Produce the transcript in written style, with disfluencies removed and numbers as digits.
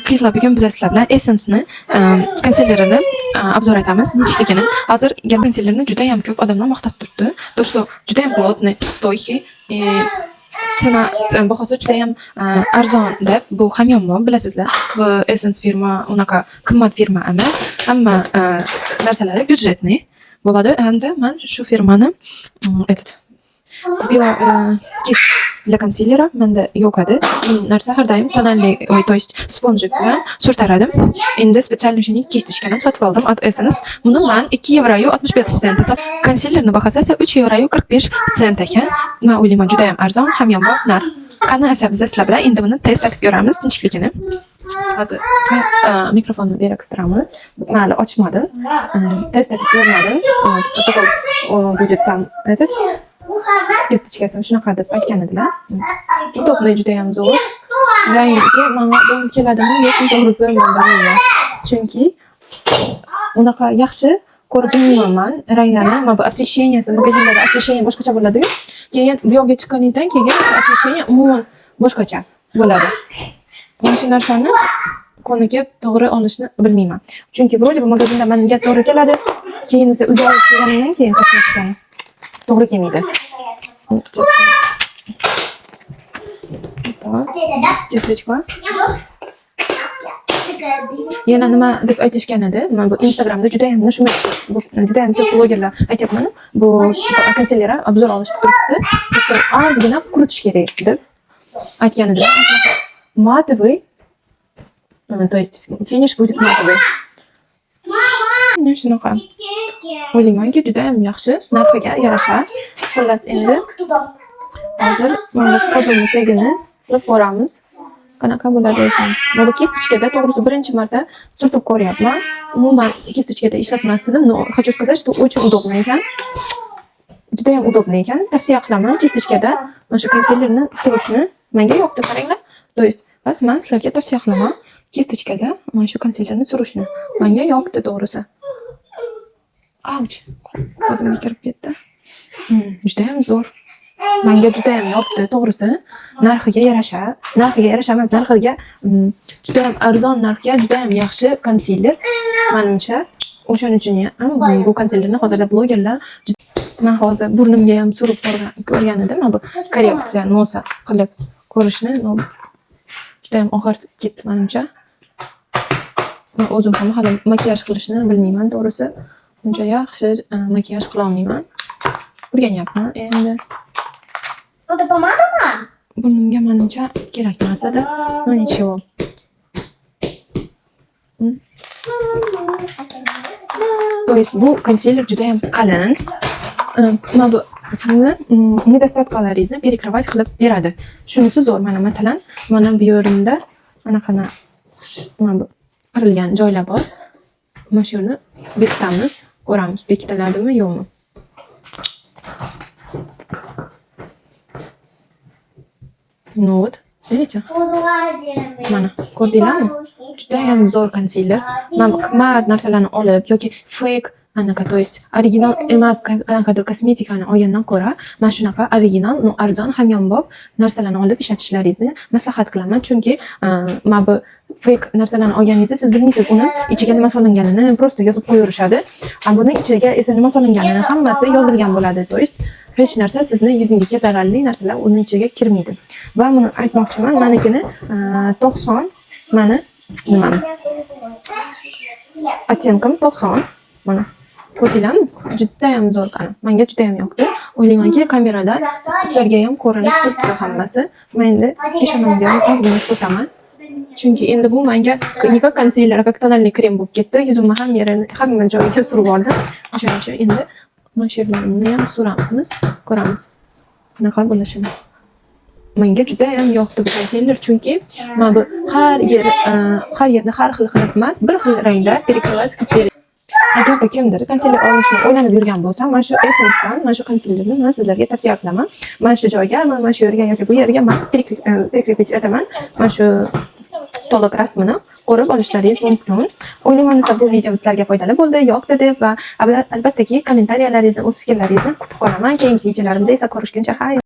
Qizlar, bugun biz sizlar bilan Essence'ni konsillerini obzor etamiz. Nechligini. Hozir konsillerni juda ham ko'p odamlar maqtab turibdi. То, что juda ham плотный, стойкий, bahosi juda ham arzon deb bu hamyonbop bilasizlar. Bu Essence firma unaqa qimmat firma emas. Hamma narsalari byudjetniy bo'ladi. Hamda men shu firmani купила кисть для консилера. Menda yo'q edi. Narsa har doim tonalli, то есть sponjik bilan surtardim. Endi специальный kistishkani sotib oldim от Essence. Buni men 2 yevro 65 sent. Konsilerni bahosi esa 3 yevro 45 sent ekan. Men o'ylayman juda ham arzon, hamyonbop narx. Qani esa biz sizlar bilan endi buni test etib ko'ramiz nechligini. Hozir mikrofonni beraktiramiz. Mali ochmadi. Test etib ko'rmadim. Protokol будет там этот kistishkasi shunaqa deb aytgan edilar. Udobniy juda ham zo'r. Rangiga menga bu keladimi yo'qmi to'g'risi bilmayman. Chunki unaqa yaxshi ko'rib bilmayman ranglarni. Mana bu освещениеsi magazinlarda освещение boshqacha bo'ladi-yu. Keyin bu yoqqa chiqqaningizdan keyin освещение umuman boshqacha bo'ladi. Men shu narsani ko'nikka to'g'ri olishni bilmayman. Chunki вроде bu magazinda menga to'g'ri keladi. Keyin esa uyga olib kelganimdan keyin kosmetikani to'g'ri kelmaydi. Kistочка. Yana nima deb aytishgan edi? Men bu Instagramda juda ham juda ham ko'p blogerlar aytayapman. Bu konsilera obzor olishib turibdi. Işte ozgina quritish kerak deb aytgan edilar. Матовый, то есть finish будет матовый. Shunaqa. O'ylaymanki juda ham yaxshi, narxiga yarasha. Xullas endi hozir mana qo'zimni tagini qilib ko'ramiz. Qanaqa bo'ladi ekan. Mana kistочкада to'g'risi birinchi marta surtib ko'ryapman. Umuman kistочкада ishlatmasdim. Но хочу сказать, что очень удобно ekan. Juda ham удобно ekan. Tavsiya qilaman kistочкада mana shu konsillerni surishni. Menga yoqdi, qaranglar. То есть bas men sizlarga tavsiya qilaman. Kistочкада mana shu konsillerni surishni. Menga yoqdi to'g'risi. Ouch. Ko'zimga kirib ketdi. Juda ham zo'r. Menga juda ham yoqdi, to'g'risi. Narxiga yarasha emas, narxiga juda ham arzon narxga juda ham yaxshi konsiler. Menimcha, o'shaning uchun ham bu konsilerni hozirda blogerlar men hozir burnimga ham surib ko'rgan edim. Men bu korreksiya nosa qilib ko'rishni juda ham og'ir ketdi menimcha. Men o'zim ham hali makiyaj qilishni bilmayman, to'g'risi. Uncha yaxshi makiyaj qila olmayman. O'rganyapman endi. Это помада? Burnimga menimcha kerak emas-da. No nичего. То есть bu konsiler juda ham qalin. Mana bu sizni nedostatkalarıngizni перекрывать qilib beradi. Shunisi zo'r. Mana masalan, mana bu yerimda mana bu qirilgan joylar bor. Mana shu yerni bekitamiz. Ko'ramiz bekitiladimi yo'qmi. Ну вот, видите? Mana, ko'rdinglarmi? Juda ham zo'r konsiler. Men qimmat narsalarni olib yoki fake anaqa, то есть original emas qanaqadir kosmetikani olgandan ko'ra, men shunaqa original, arzon, hamyonbop narsalarni olib ishlatishlaringizni maslahat qilaman. Chunki men bu fake narsalarni olganingizda siz bilmaysiz uni ichiga nima solinganini, просто yozib qo'yaverishadi. Buni ichiga esa nima solinganini hammasi yozilgan bo'ladi. То есть hech narsa sizni yuzingizga zararli narsalar uning ichiga kirmaydi. Va buni aytmoqchiman, menikini 90, meni nimani? Оттенком 90. Mana ko'rdinglarmi? Juda ham zo'r qani. Menga juda ham yoqdi. O'ylaymanki, kamerada sizlarga ham ko'rinib turibdi hammasi. Men endi peshonamga ozgina surtaman. Chunki endi bu menga nika konsiler, как tonalli krem bo'lib ketdi. Yuzimni hamma joyiga surib oldim. O'shaning uchun endi mana shu yerlarni ham suramiz, ko'ramiz. Bunaqa bo'lishini. Menga juda ham yoqdi bu konsiler, chunki men bu har yerni har xil qilib emas, bir xil rangda перекрывать qilib beradi. Agarda kimdir konsiler olishni o'ylanib yurgan bo'lsa, mana shu Essence'dan mana shu konsilerni men sizlarga tavsiya qilaman. Mana shu joyga, mana shu yerga yoki bu yerga men перекрепить etaman. Mana shu to'liq rasmini ko'rib olishlaringiz mumkin. O'ylayman, bu video sizlarga foydali bo'ldi, yoqdi deb va albattaki kommentariyalaringizni, o'z fikrlaringizni kutib qolaman. Keyingi videolarimda esa ko'rishguncha xayr.